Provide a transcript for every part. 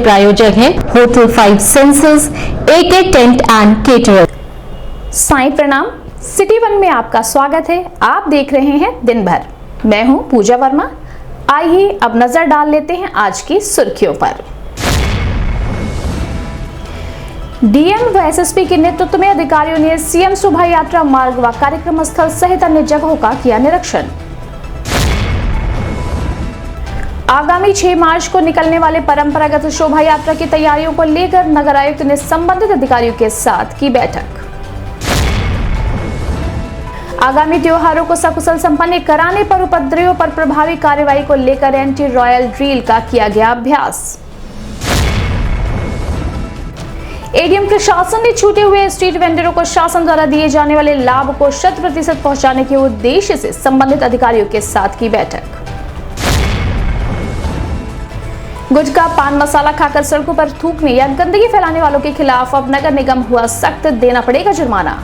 प्रायोजक हैं hotel 5 senses, AK tent and caterer. Sai प्रणाम। सिटी वन में आपका स्वागत है। आप देख रहे हैं दिन भर। मैं हूं पूजा वर्मा। आइए अब नजर डाल लेते हैं आज की सुर्खियों पर। डीएम व एसएसपी के नेतृत्व में अधिकारियों ने सीएम शोभा यात्रा मार्ग व कार्यक्रम स्थल सहित अन्य जगहों का किया निरीक्षण। आगामी 6 मार्च को निकलने वाले परंपरागत शोभा यात्रा की तैयारियों को लेकर नगर आयुक्त ने संबंधित अधिकारियों के साथ की बैठक। आगामी त्योहारों को सकुशल संपन्न कराने पर उपद्रवियों पर प्रभावी कार्रवाई को लेकर एंटी रॉयल ड्रिल का किया गया अभ्यास। एडीएम प्रशासन ने छूटे हुए स्ट्रीट वेंडरों को शासन द्वारा दिए जाने वाले लाभ को 100% पहुंचाने के उद्देश्य से संबंधित अधिकारियों के साथ की बैठक। गुटखा पान मसाला खाकर सड़कों पर थूकने या गंदगी फैलाने वालों के खिलाफ अब नगर निगम हुआ सख्त, देना पड़ेगा जुर्माना।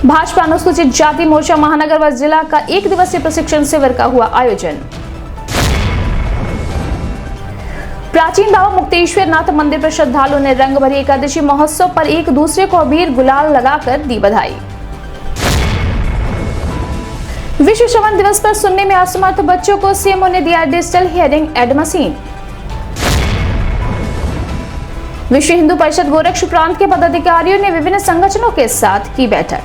भाजपा अनुसूचित जाति मोर्चा महानगर व जिला का 1 दिवसीय प्रशिक्षण शिविर का हुआ आयोजन। प्राचीन बाबा मुक्तेश्वर नाथ मंदिर पर श्रद्धालुओं ने रंग भरी एकादशी महोत्सव पर एक दूसरे को अबीर गुलाल लगाकर दी बधाई। विश्व श्रवण दिवस पर सुनने में असमर्थ बच्चों को सीएमओ ने दिया डिजिटल हियरिंग एड मशीन। विश्व हिंदू परिषद गोरक्ष प्रांत के पदाधिकारियों ने विभिन्न संगठनों के साथ की बैठक।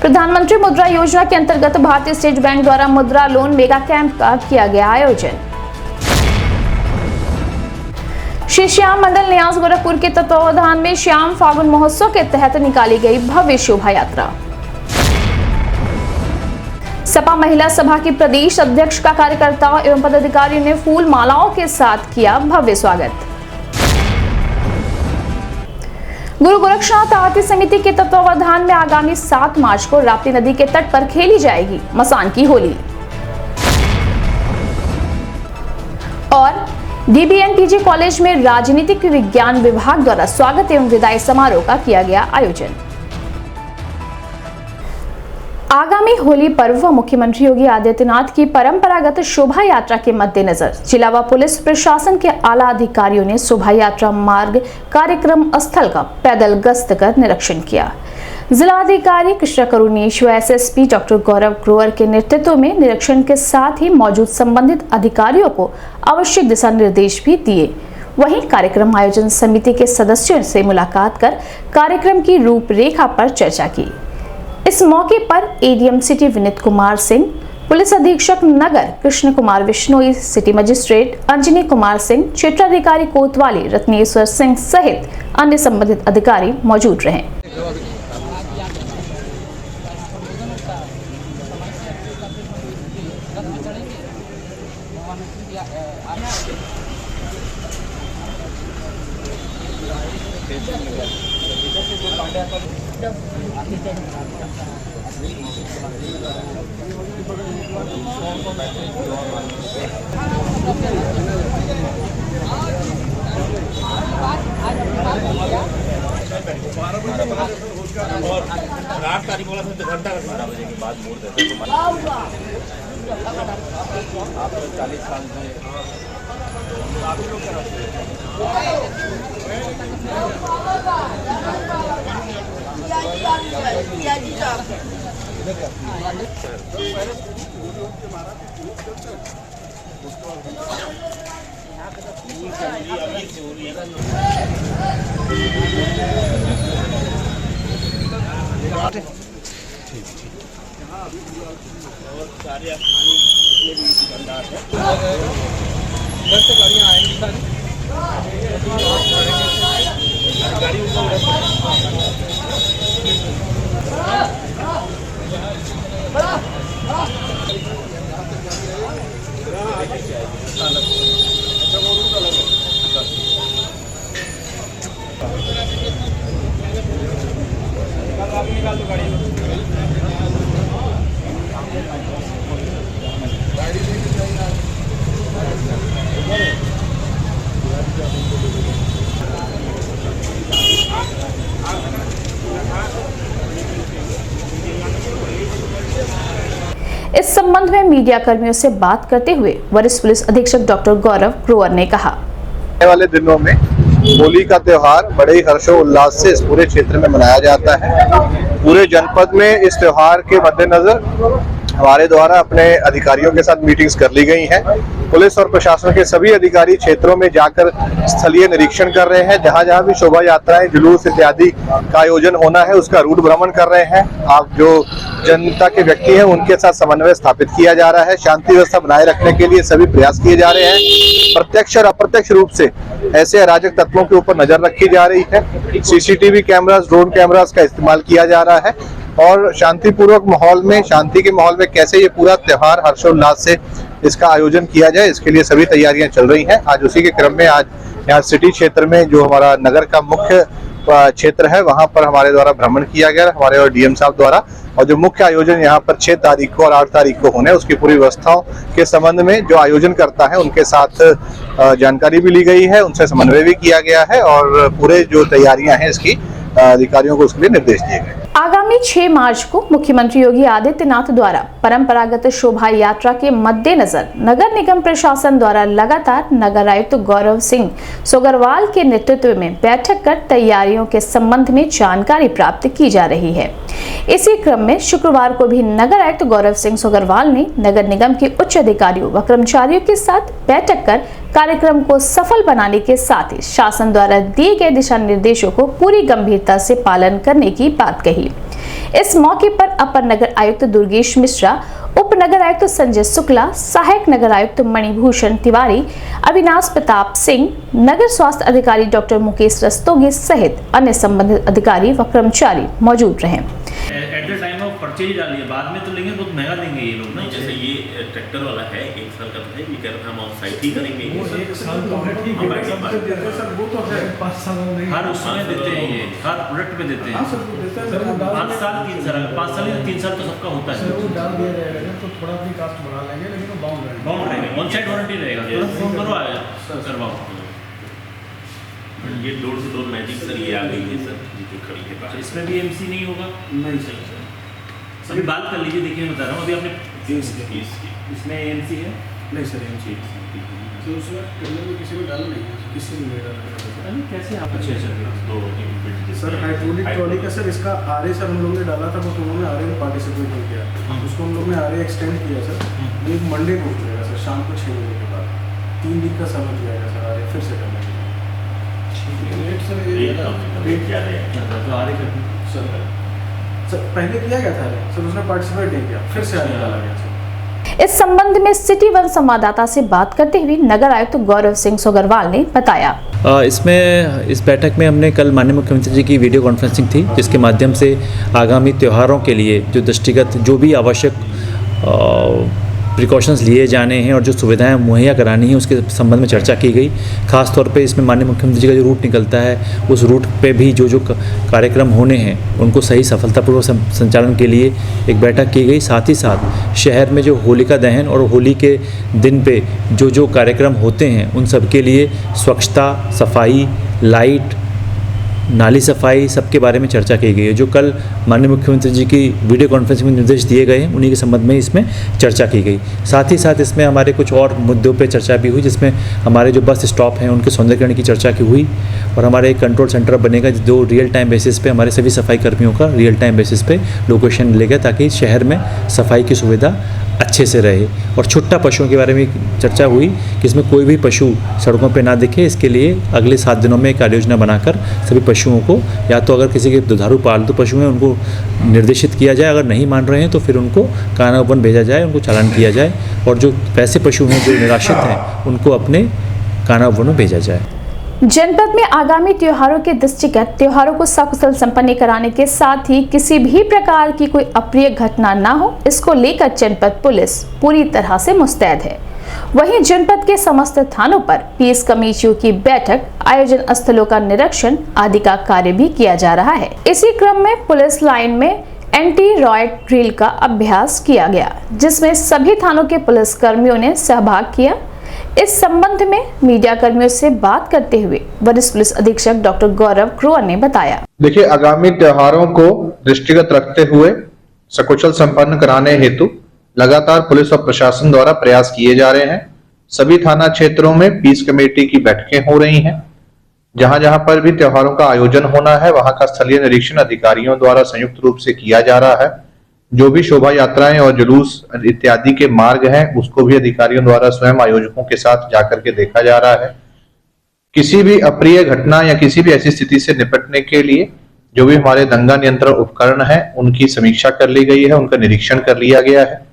प्रधानमंत्री मुद्रा योजना के अंतर्गत भारतीय स्टेट बैंक द्वारा मुद्रा लोन मेगा कैंप का किया गया आयोजन। श्री श्याम मंडल न्यास गोरखपुर के तत्वावधान में श्याम फागुन महोत्सव के तहत निकाली गई भव्य शोभा यात्रा। सपा महिला सभा की प्रदेश अध्यक्ष का कार्यकर्ताओं एवं पदाधिकारियों ने फूल मालाओं के साथ किया भव्य स्वागत। गुरु गोरक्षनाथ आरती समिति के तत्वावधान में आगामी 7 मार्च को राप्ती नदी के तट पर खेली जाएगी मसान की होली। और डीबीएनटीजी कॉलेज में राजनीतिक विज्ञान विभाग द्वारा स्वागत एवं विदाई समारोह का किया गया आयोजन। आगामी होली पर्व व मुख्यमंत्री योगी आदित्यनाथ की परंपरागत शोभा यात्रा के मद्देनजर जिला व पुलिस प्रशासन के आला अधिकारियों ने शोभा यात्रा मार्ग कार्यक्रम स्थल का पैदल गश्त कर निरीक्षण किया। जिलाधिकारी कृष्णा करुणेश व एसएसपी डॉक्टर गौरव ग्रोवर के नेतृत्व में निरीक्षण के साथ ही मौजूद संबंधित अधिकारियों को आवश्यक दिशा निर्देश भी दिए। वहीं कार्यक्रम आयोजन समिति के सदस्यों से मुलाकात कर कार्यक्रम की रूपरेखा पर चर्चा की। इस मौके पर ADM city Vineet Kumar Singh, police अधीक्षक नगर कृष्ण कुमार बिश्नोई, सिटी मजिस्ट्रेट अंजनी कुमार सिंह, क्षेत्राधिकारी कोतवाली रत्नेश्वर सिंह सहित अन्य संबंधित अधिकारी मौजूद रहे। रात तारीख वाला घंटा 12 बजे के बाद मोड़ देते हैं। आप 40 साल से आप लोग क्या और सारे स्थानीय जितने भी दुकानदार हैं 10 गाड़ियाँ आएंगी सारी गाड़ी निकाल दो गाड़ी इस संबंध में मीडिया कर्मियों से बात करते हुए वरिष्ठ पुलिस अधीक्षक डॉक्टर गौरव ग्रोवर ने कहा, आने वाले दिनों में होली का त्योहार बड़े ही हर्षोल्लास से इस पूरे क्षेत्र में मनाया जाता है। पूरे जनपद में इस त्योहार के मद्देनजर हमारे द्वारा अपने अधिकारियों के साथ मीटिंग्स कर ली गई हैं। पुलिस और प्रशासन के सभी अधिकारी क्षेत्रों में जाकर स्थलीय निरीक्षण कर रहे हैं। जहां जहां भी शोभा यात्राएं, जुलूस इत्यादि का आयोजन होना है उसका रूट भ्रमण कर रहे हैं। आप जो जनता के व्यक्ति हैं उनके साथ समन्वय स्थापित किया जा रहा है। शांति व्यवस्था बनाए रखने के लिए सभी प्रयास किए जा रहे हैं। प्रत्यक्ष और अप्रत्यक्ष रूप से ऐसे अराजक तत्वों के ऊपर नजर रखी जा रही है। सीसीटीवी कैमरास, ड्रोन कैमरास का इस्तेमाल किया जा रहा है और शांतिपूर्वक माहौल में, शांति के माहौल में कैसे ये पूरा त्योहार हर्षोल्लास से इसका आयोजन किया जाए, इसके लिए सभी तैयारियां चल रही हैं। आज उसी के क्रम में आज यहाँ सिटी क्षेत्र में जो हमारा नगर का मुख्य क्षेत्र है वहां पर हमारे द्वारा भ्रमण किया गया, हमारे और डीएम साहब द्वारा। और जो मुख्य आयोजन यहाँ पर 6 तारीख को और 8 तारीख को होने, उसकी पूरी व्यवस्थाओं के संबंध में जो आयोजन करता है उनके साथ जानकारी भी ली गई है, उनसे समन्वय भी किया गया है और पूरे जो तैयारियां हैं इसकी अधिकारियों को उसके लिए निर्देश दिए गए। आगामी 6 मार्च को मुख्यमंत्री योगी आदित्यनाथ द्वारा परंपरागत शोभा यात्रा के मद्देनजर नगर निगम प्रशासन द्वारा लगातार नगर आयुक्त गौरव सिंह सोगरवाल के नेतृत्व में बैठक कर तैयारियों के संबंध में जानकारी प्राप्त की जा रही है। इसी क्रम में शुक्रवार को भी नगर आयुक्त गौरव सिंह सोगरवाल ने नगर निगम के उच्च अधिकारियों व कर्मचारियों के साथ बैठक कर कार्यक्रम को सफल बनाने के साथ ही शासन द्वारा दिए गए दिशा निर्देशों को पूरी गंभीरता से पालन करने की बात कही। इस मौके पर अपर नगर आयुक्त दुर्गेश मिश्रा, उप नगर आयुक्त संजय शुक्ला, सहायक नगर आयुक्त मणिभूषण तिवारी, अविनाश प्रताप सिंह, नगर स्वास्थ्य अधिकारी डॉक्टर मुकेश रस्तोगी सहित अन्य संबंधित अधिकारी व कर्मचारी मौजूद रहे। At the time of purchase डालिए, बाद में तो लेंगे, बहुत महंगा देंगे ये लोग ना। जैसे ये ट्रैक्टर वाला है 1 साल का है, ये कह रहा था हम ऑफ साइट ही करेंगे। एक साल तो है, ठीक है, सर वो तो है 5 साल नहीं, हर उसमें देते हैं, ये हर प्रोडक्ट में देते हैं। 5 साल 3 साल, 5 साल या 3 साल तो सबका होता है। वो डाल दिया जाएगा तो थोड़ा अपनी कास्ट बढ़ा लेंगे, लेकिन वो बाउंड रहेगा, वन साइड वारंटी रहेगा। तुरंत फोन करो, आया करवाओ। ये door to door magic sir ये आ गई है सर, जो खड़ी है बाहर। इसमें भी एमसी नहीं होगा? नहीं सर। अभी बात कर लीजिए, देखिए मैं बता रहा हूँ। अभी आपने इसमें एमसी है? नहीं सर, एमसी तो उसमें टेंडर में किसी में डाला नहीं है, किसी ने नहीं डाला। कैसे आप? अच्छा सर हाइड्रोलिक ट्रॉली का सर इसका आरए सर हम लोग ने डाला था, बट उन्होंने आरए में पार्टिसिपेट नहीं किया। उसको हम लोग ने आरए एक्सटेंड किया सर। ये मंडे को खुलेगा सर, शाम को 6 बजे के बाद 3 दिन का समय दिया गया सर आरए फिर से करने के लिए। सर पहले किया गया था सर, उसने पार्टिसिपेट नहीं किया, फिर से आने डाला गया सर। इस संबंध में सिटी वन संवाददाता से बात करते हुए नगर आयुक्त गौरव सिंह सोगरवाल ने बताया, इसमें इस बैठक में हमने कल माननीय मुख्यमंत्री जी की वीडियो कॉन्फ्रेंसिंग थी, जिसके माध्यम से आगामी त्योहारों के लिए जो दृष्टिगत जो भी आवश्यक प्रिकॉशंस लिए जाने हैं और जो सुविधाएं मुहैया करानी है उसके संबंध में चर्चा की गई। खास तौर पे इसमें माननीय मुख्यमंत्री जी का जो रूट निकलता है उस रूट पे भी जो कार्यक्रम होने हैं उनको सही सफलतापूर्वक संचालन के लिए एक बैठक की गई। साथ ही साथ शहर में जो होलिका दहन और होली के दिन पे जो कार्यक्रम होते हैं उन सब के लिए स्वच्छता, सफाई, लाइट, नाली सफाई सबके बारे में चर्चा की गई है। जो कल माननीय मुख्यमंत्री जी की वीडियो कॉन्फ्रेंसिंग में निर्देश दिए गए हैं उन्हीं के संबंध में इसमें चर्चा की गई। साथ ही साथ इसमें हमारे कुछ और मुद्दों पे चर्चा भी हुई, जिसमें हमारे जो बस स्टॉप हैं उनके सौंदर्यीकरण की चर्चा की हुई और हमारे एक कंट्रोल सेंटर बनेगा जो रियल टाइम बेसिस पे हमारे सभी सफाई कर्मियों का रियल टाइम बेसिस पे लोकेशन मिलेगा, ताकि शहर में सफाई की सुविधा अच्छे से रहे। और छुट्टा पशुओं के बारे में चर्चा हुई कि इसमें कोई भी पशु सड़कों पे ना दिखे, इसके लिए अगले 7 दिनों में एक कार्य योजना बनाकर सभी पशुओं को, या तो अगर किसी के दुधारू पालतू पशु हैं उनको निर्देशित किया जाए, अगर नहीं मान रहे हैं तो फिर उनको कारावन भेजा जाए, उनको चालान किया जाए, और जो वैसे पशु हैं जो निराश्रित हैं उनको अपने कारावन में भेजा जाए। जनपद में आगामी त्योहारों के दृष्टिगत त्योहारों को सकुशल संपन्न कराने के साथ ही किसी भी प्रकार की कोई अप्रिय घटना न हो, इसको लेकर जनपद पुलिस पूरी तरह से मुस्तैद है। वहीं जनपद के समस्त थानों पर पीस कमेटियों की बैठक, आयोजन स्थलों का निरीक्षण आदि का कार्य भी किया जा रहा है। इसी क्रम में पुलिस लाइन में एंटी रॉयट ड्रिल का अभ्यास किया गया, जिसमें सभी थानों के पुलिस कर्मियों ने सहभाग किया। इस संबंध में मीडिया कर्मियों से बात करते हुए वरिष्ठ पुलिस अधीक्षक डॉक्टर गौरव ग्रोवर ने बताया, देखिए, आगामी त्योहारों को दृष्टिगत रखते हुए सकुशल संपन्न कराने हेतु लगातार पुलिस और प्रशासन द्वारा प्रयास किए जा रहे हैं। सभी थाना क्षेत्रों में पीस कमेटी की बैठकें हो रही हैं। जहां जहां पर भी त्योहारों का आयोजन होना है वहां का स्थलीय निरीक्षण अधिकारियों द्वारा संयुक्त रूप से किया जा रहा है। जो भी शोभा यात्राएं और जुलूस इत्यादि के मार्ग हैं उसको भी अधिकारियों द्वारा स्वयं आयोजकों के साथ जाकर के देखा जा रहा है। किसी भी अप्रिय घटना या किसी भी ऐसी स्थिति से निपटने के लिए जो भी हमारे दंगा नियंत्रण उपकरण हैं उनकी समीक्षा कर ली गई है, उनका निरीक्षण कर लिया गया है।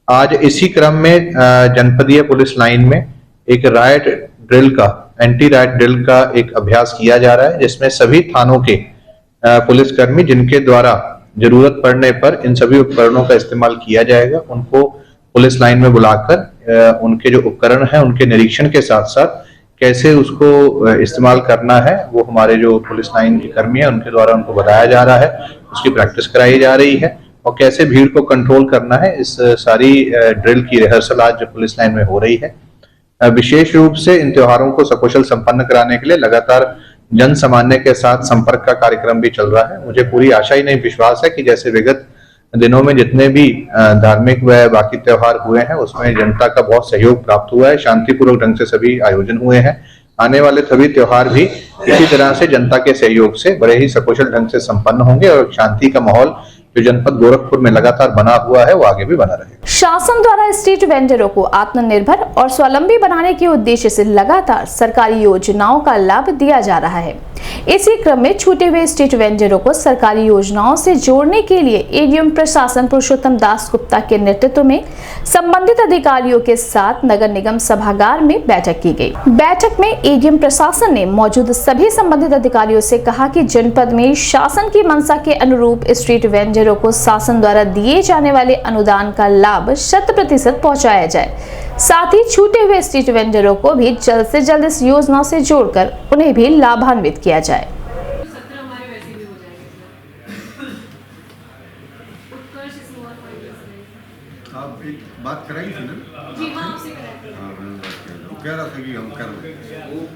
आज इसी क्रम में जनपदीय पुलिस लाइन में एक रायट ड्रिल का, एंटी रायट ड्रिल का एक अभ्यास किया जा रहा है, जिसमें सभी थानों के पुलिसकर्मी जिनके द्वारा जरूरत पड़ने पर इन सभी उपकरणों का इस्तेमाल किया जाएगा, उनको पुलिस लाइन में बुलाकर उनके जो उपकरण हैं उनके निरीक्षण के साथ साथ कैसे उसको इस्तेमाल करना है वो हमारे जो पुलिस लाइन के कर्मी हैं उनके द्वारा उनको बताया जा रहा है, उसकी प्रैक्टिस कराई जा रही है और कैसे भीड़ को कंट्रोल करना है। इस सारी ड्रिल की रिहर्सल आज जो पुलिस लाइन में हो रही है। विशेष रूप से इन त्योहारों को सकुशल संपन्न कराने के लिए लगातार जन सामान्य के साथ संपर्क का कार्यक्रम भी चल रहा है। मुझे पूरी आशा ही नहीं विश्वास है कि जैसे विगत दिनों में जितने भी धार्मिक व बाकी त्योहार हुए हैं उसमें जनता का बहुत सहयोग प्राप्त हुआ है, शांतिपूर्वक ढंग से सभी आयोजन हुए हैं। आने वाले सभी त्योहार भी इसी तरह से जनता के सहयोग से बड़े ही सकुशल ढंग से संपन्न होंगे और शांति का माहौल जो जनपद गोरखपुर में लगातार बना हुआ है वो आगे भी बना रहेगा। शासन द्वारा स्ट्रीट वेंडरों को आत्मनिर्भर और स्वावलंबी बनाने के उद्देश्य से लगातार सरकारी योजनाओं का लाभ दिया जा रहा है। इसी क्रम में छूटे हुए स्ट्रीट वेंडरों को सरकारी योजनाओं से जोड़ने के लिए एडीएम प्रशासन पुरुषोत्तम दास गुप्ता के नेतृत्व में संबंधित अधिकारियों के साथ नगर निगम सभागार में बैठक की गई। बैठक में एडीएम प्रशासन ने मौजूद सभी संबंधित अधिकारियों से कहा कि जनपद में शासन की मंशा के अनुरूप स्ट्रीट वेंडरों को शासन द्वारा दिए जाने वाले अनुदान का लाभ 100% पहुंचाया जाए। साथ ही छूटे हुए स्ट्रीट वेंडरों को भी जल्द से जल्द इस योजना से जोड़कर उन्हें भी लाभान्वित किया जाए। आप एक बात कराई थी ना? जी हाँ, आपसे कराई। हाँ, वो कह रहा था कि हम कर लें।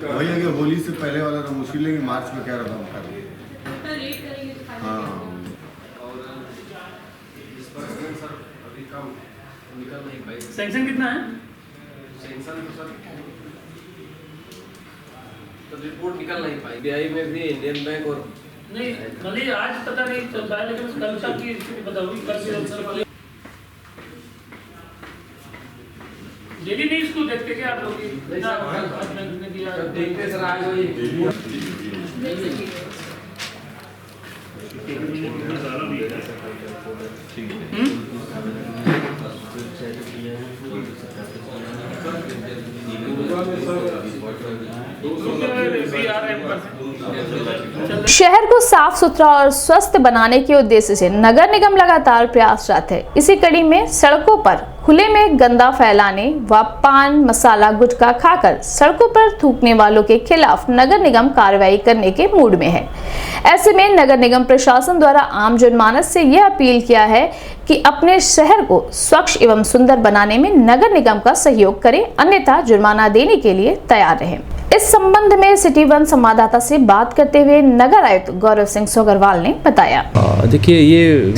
वही है कि होली से पहले वाला हम उसी लेंगे, मार्च में कह रहा था हम कर लें। हाँ, सैंक्शन कितना है? सैंक्शन तो सर तो रिपोर्ट निकल नहीं पाई। बीआई में भी इंडियन बैंक और नहीं मतलब आज पता नहीं चल रहा है, लेकिन कल तक की स्थिति पता होगी। कल से सर वाले डेली नहीं इसको देखते क्या आप लोग? देखते सर आज वही शहर को साफ सुथरा और स्वस्थ बनाने के उद्देश्य से नगर निगम लगातार प्रयासरत है। इसी कड़ी में सड़कों पर खुले में गंदा फैलाने व पान मसाला गुटखा खाकर सड़कों पर थूकने वालों के खिलाफ नगर निगम कार्रवाई करने के मूड में है। ऐसे में नगर निगम प्रशासन द्वारा आम जनमानस से यह अपील किया है कि अपने शहर को स्वच्छ एवं सुंदर बनाने में नगर निगम का सहयोग करें, अन्यथा जुर्माना देने के लिए तैयार रहें। इस संबंध में सिटी वन संवाददाता से बात करते हुए नगर आयुक्त गौरव सिंह सोगरवाल ने बताया। देखिए, ये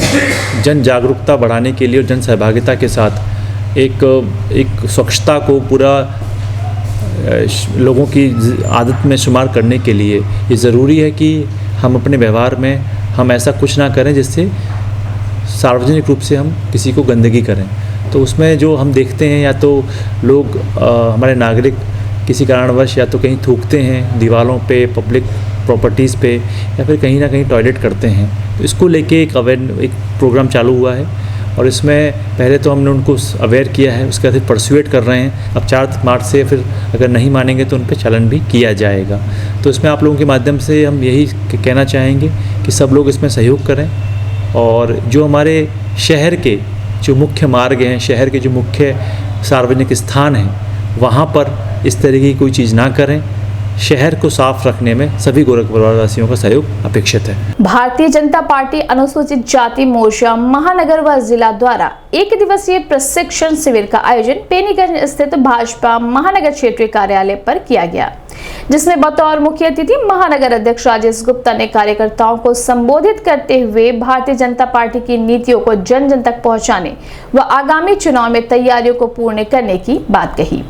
जन जागरूकता बढ़ाने के लिए और जन सहभागिता के साथ एक स्वच्छता को पूरा लोगों की आदत में शुमार करने के लिए ये ज़रूरी है कि हम अपने व्यवहार में हम ऐसा कुछ ना करें जिससे सार्वजनिक रूप से हम किसी को गंदगी करें। तो उसमें जो हम देखते हैं, या तो लोग हमारे नागरिक किसी कारणवश या तो कहीं थूकते हैं दीवारों पे, पब्लिक प्रॉपर्टीज़ पे, या फिर कहीं ना कहीं टॉयलेट करते हैं। तो इसको लेके एक प्रोग्राम चालू हुआ है और इसमें पहले तो हमने उनको अवेयर किया है, उसके बाद परसुएट कर रहे हैं। अब 4 मार्च से फिर अगर नहीं मानेंगे तो उन पर चालान भी किया जाएगा। तो इसमें आप लोगों के माध्यम से हम यही कहना चाहेंगे कि सब लोग इसमें सहयोग करें और जो हमारे शहर के जो मुख्य मार्ग हैं, शहर के जो मुख्य सार्वजनिक स्थान हैं, वहाँ पर इस तरह की कोई चीज़ ना करें। शहर को साफ रखने में सभी गोरखपुर वासियों का सहयोग अपेक्षित है। भारतीय जनता पार्टी अनुसूचित जाति मोर्चा महानगर व जिला द्वारा एक दिवसीय प्रशिक्षण शिविर का आयोजन पेनीगंज स्थित भाजपा महानगर क्षेत्रीय कार्यालय पर किया गया, जिसमें बतौर मुख्य अतिथि महानगर अध्यक्ष राजेश गुप्ता ने कार्यकर्ताओं को संबोधित करते हुए भारतीय जनता पार्टी की नीतियों को जन जन तक पहुंचाने व आगामी चुनाव में तैयारियों को पूर्ण करने की बात कही।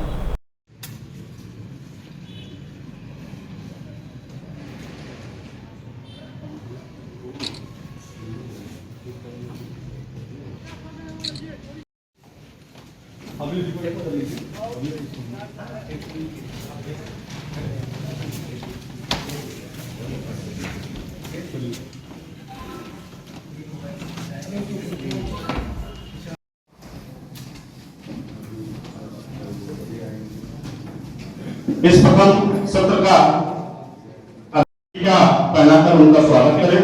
इस प्रथम सत्र का पहनाकर उनका स्वागत करें।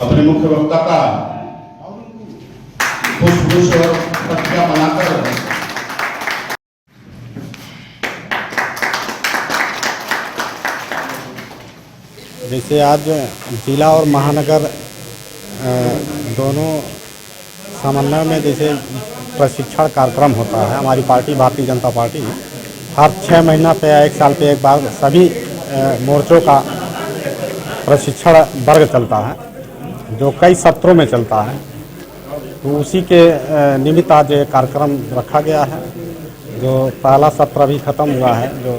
अपने मुख्य वक्ता का पुष्प और पत्रिका बनाकर जैसे आज जिला और महानगर दोनों समन्वय में जैसे प्रशिक्षण कार्यक्रम होता है, हमारी पार्टी भारतीय जनता पार्टी हर 6 महीना पे या 1 साल पे एक बार सभी मोर्चों का प्रशिक्षण वर्ग चलता है, जो कई सत्रों में चलता है। तो उसी के निमित्त आज कार्यक्रम रखा गया है, जो पहला सत्र अभी खत्म हुआ है, जो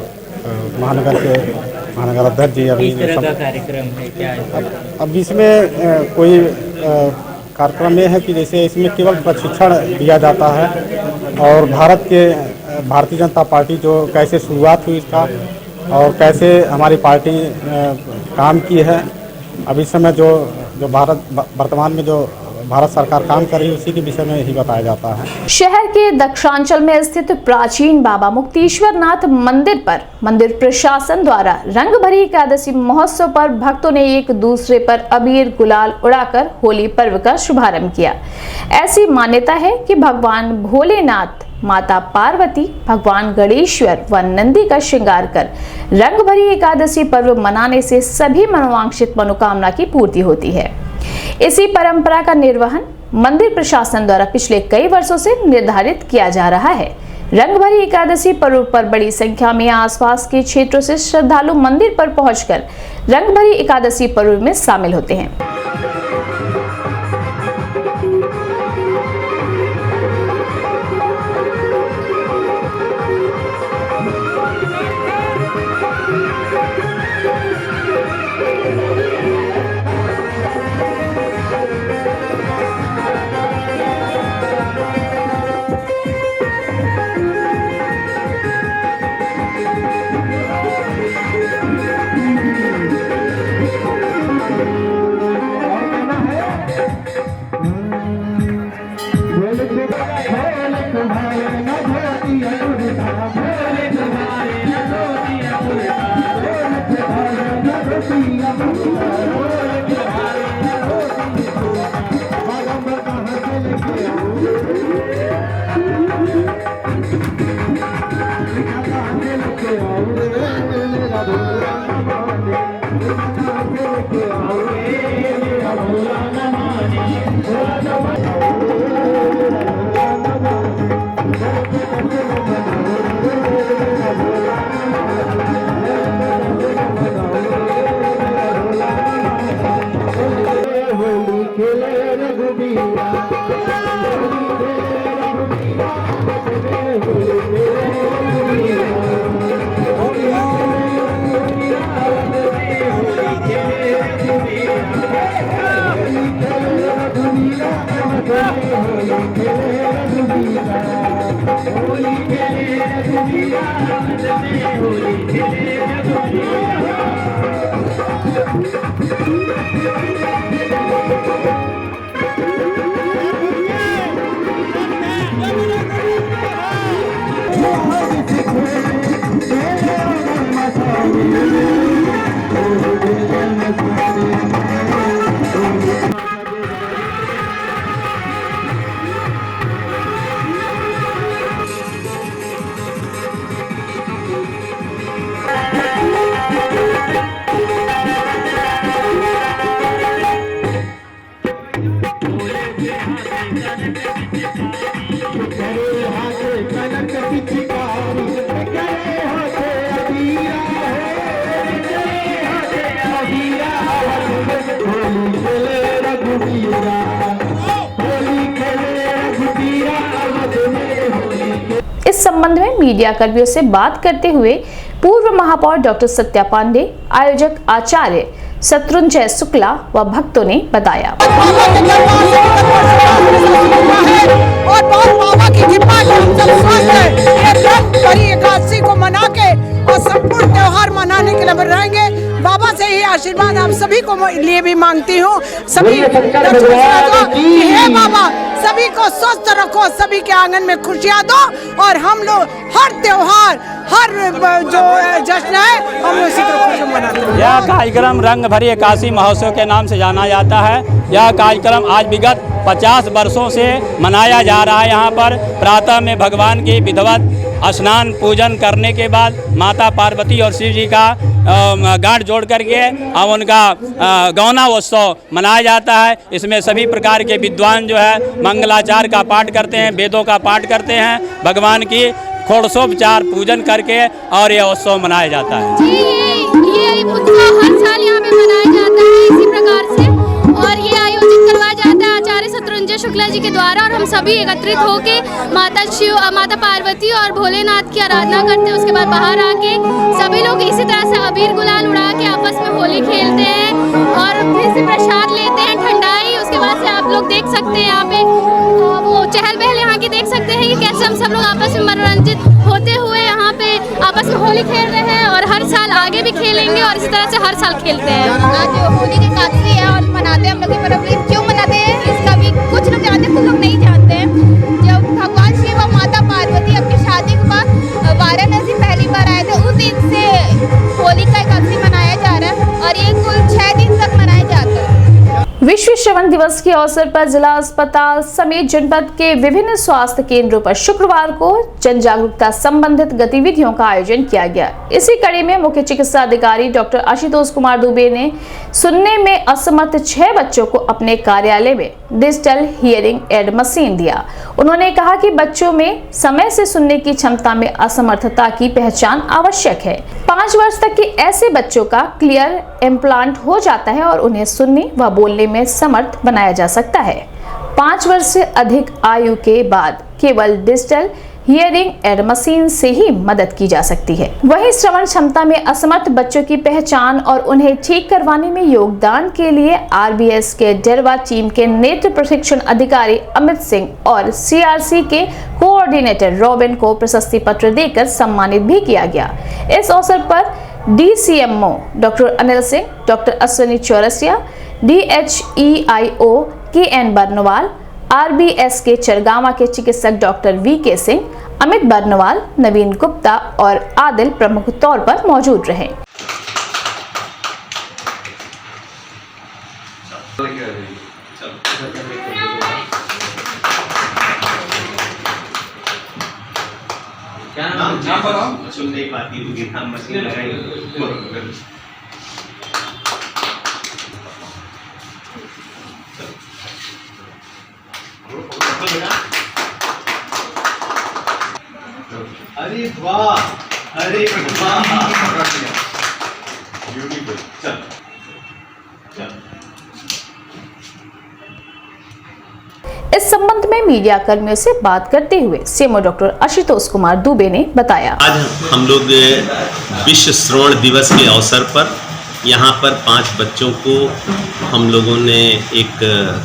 महानगर अध्यक्ष जी अभी कार्यक्रम है क्या है? अब इसमें कोई कार्यक्रम ये है कि जैसे इसमें केवल प्रशिक्षण दिया जाता है और भारतीय जनता पार्टी जो कैसे शुरुआत हुई इसका और कैसे हमारी पार्टी काम की है, अब इस समय जो वर्तमान में जो भारत सरकार काम कर रही है उसी के विषय में ही बताया जाता है। शहर के दक्षिणांचल में स्थित प्राचीन बाबा मुक्तेश्वर नाथ मंदिर पर मंदिर प्रशासन द्वारा रंग भरी एकादशी महोत्सव पर भक्तों ने एक दूसरे पर अबीर गुलाल उड़ाकर होली पर्व का शुभारंभ किया। ऐसी मान्यता है कि भगवान भोलेनाथ, माता पार्वती, भगवान गणेश्वर व नंदी का श्रृंगार कर रंग भरी एकादशी पर्व मनाने से सभी मनोवांछित मनोकामना की पूर्ति होती है। इसी परंपरा का निर्वहन मंदिर प्रशासन द्वारा पिछले कई वर्षों से निर्धारित किया जा रहा है। रंग भरी एकादशी पर्व पर बड़ी संख्या में आसपास के क्षेत्रों से श्रद्धालु मंदिर पर पहुंचकर रंग भरी एकादशी पर्व में शामिल होते हैं। इस संबंध में मीडिया कर्मियों से बात करते हुए पूर्व महापौर डॉक्टर सत्या पांडे, आयोजक आचार्य शत्रुंजय शुक्ला व भक्तों ने बताया। और बहुत बाबा की कृपा से हम सब स्वस्थ हैं। बड़ी एकादशी को मना के और संपूर्ण त्योहार मनाने के लिए रहेंगे। बाबा से ही आशीर्वाद आप सभी को लिए भी मांगती हूँ। सभी हे बाबा सभी को स्वस्थ रखो, सभी के आंगन में खुशियाँ दो और हम लोग हर त्योहार हर जो जश्न है हम उसी तरह मनाते हैं। यह कार्यक्रम रंग भरी एकादशी महोत्सव के नाम से जाना जाता है। यह कार्यक्रम आज विगत 50 वर्षों से मनाया जा रहा है। यहाँ पर प्रातः में भगवान की विधिवत स्नान पूजन करने के बाद माता पार्वती और शिव जी का गांठ जोड़ करके अब उनका गौना उत्सव मनाया जाता है। इसमें सभी प्रकार के विद्वान जो है मंगलाचार का पाठ करते हैं, वेदों का पाठ करते हैं, भगवान की षोडशोपचार पूजन करके और यह उत्सव मनाया जाता है। ये उत्सव हर साल यहाँ पे मनाया जाता है इसी प्रकार से और ये आयोजित करवाया जाता है आचार्य शत्रुंजय शुक्ला जी के द्वारा और हम सभी एकत्रित होके माता पार्वती और भोलेनाथ की आराधना करते हैं। उसके बाद बाहर आके सभी लोग इसी तरह से अबीर गुलाल उड़ा के आपस में होली खेलते हैं और फिर से प्रसाद लेते हैं ठंडाई। उसके बाद से आप लोग देख सकते हैं यहाँ पे वो चहल पहल यहाँ की देख सकते हैं कि कैसे हम सब लोग आपस में मनोरंजित होते हुए यहाँ पे आपस में होली खेल रहे हैं और हर साल आगे भी खेलेंगे और इसी तरह से हर साल खेलते हैं। आज होली की एकादशी है और मनाते हैं हम लोग ये पर्व। क्यों मनाते हैं इसका भी कुछ लोग जानते हैं, कुछ लोग नहीं जानते हैं। जब भगवान शिव और माता पार्वती अपनी शादी के बाद वाराणसी पहली बार आए थे, उस दिन से होली का एकादशी मनाया जा रहा है और ये कुल 6 दिन तक मनाया जाता है। विश्व श्रवण दिवस के अवसर पर जिला अस्पताल समेत जनपद के विभिन्न स्वास्थ्य केंद्रों पर शुक्रवार को जन जागरूकता संबंधित गतिविधियों का आयोजन किया गया। इसी कड़ी में मुख्य चिकित्सा अधिकारी डॉक्टर आशुतोष कुमार दुबे ने सुनने में असमर्थ 6 बच्चों को अपने कार्यालय में डिजिटल हियरिंग एड मशीन दिया। उन्होंने कहा कि बच्चों में समय से सुनने की क्षमता में असमर्थता की पहचान आवश्यक है। 5 वर्ष तक के ऐसे बच्चों का क्लियर इम्प्लांट हो जाता है और उन्हें सुनने व बोलने में समर्थ बनाया जा सकता है। 5 वर्ष से अधिक आयु के बाद केवल डिजिटल हियरिंग एड मशीन से ही मदद की जा सकती है। वहीं श्रवण क्षमता में असमर्थ बच्चों की पहचान और उन्हें ठीक करवाने में योगदान के लिए आरबीएस के डेरवा टीम के नेत्र प्रशिक्षण अधिकारी अमित सिंह और सीआरसी के कोऑर्डिनेटर रॉबिन को प्रशस्ति पत्र देकर सम्मानित भी किया गया। इस अवसर पर DCMO doctor Anil Singh, doctor Ashwini Chaurasia, DHEIO KN Barnwal, RBS के चरगावा के चिकित्सक डॉक्टर VK सिंह, अमित बर्नवाल, नवीन गुप्ता और आदिल प्रमुख तौर पर मौजूद रहे। सुनने पाती होगी, हम मशीन लगाएंगे। अरे वाह, अरे वाह, ब्यूटीफुल। चल इस संबंध में मीडिया कर्मियों से बात करते हुए सीएमओ डॉक्टर आशुतोष कुमार दुबे ने बताया, आज हम लोग विश्व श्रवण दिवस के अवसर पर यहाँ पर 5 बच्चों को हम लोगों ने एक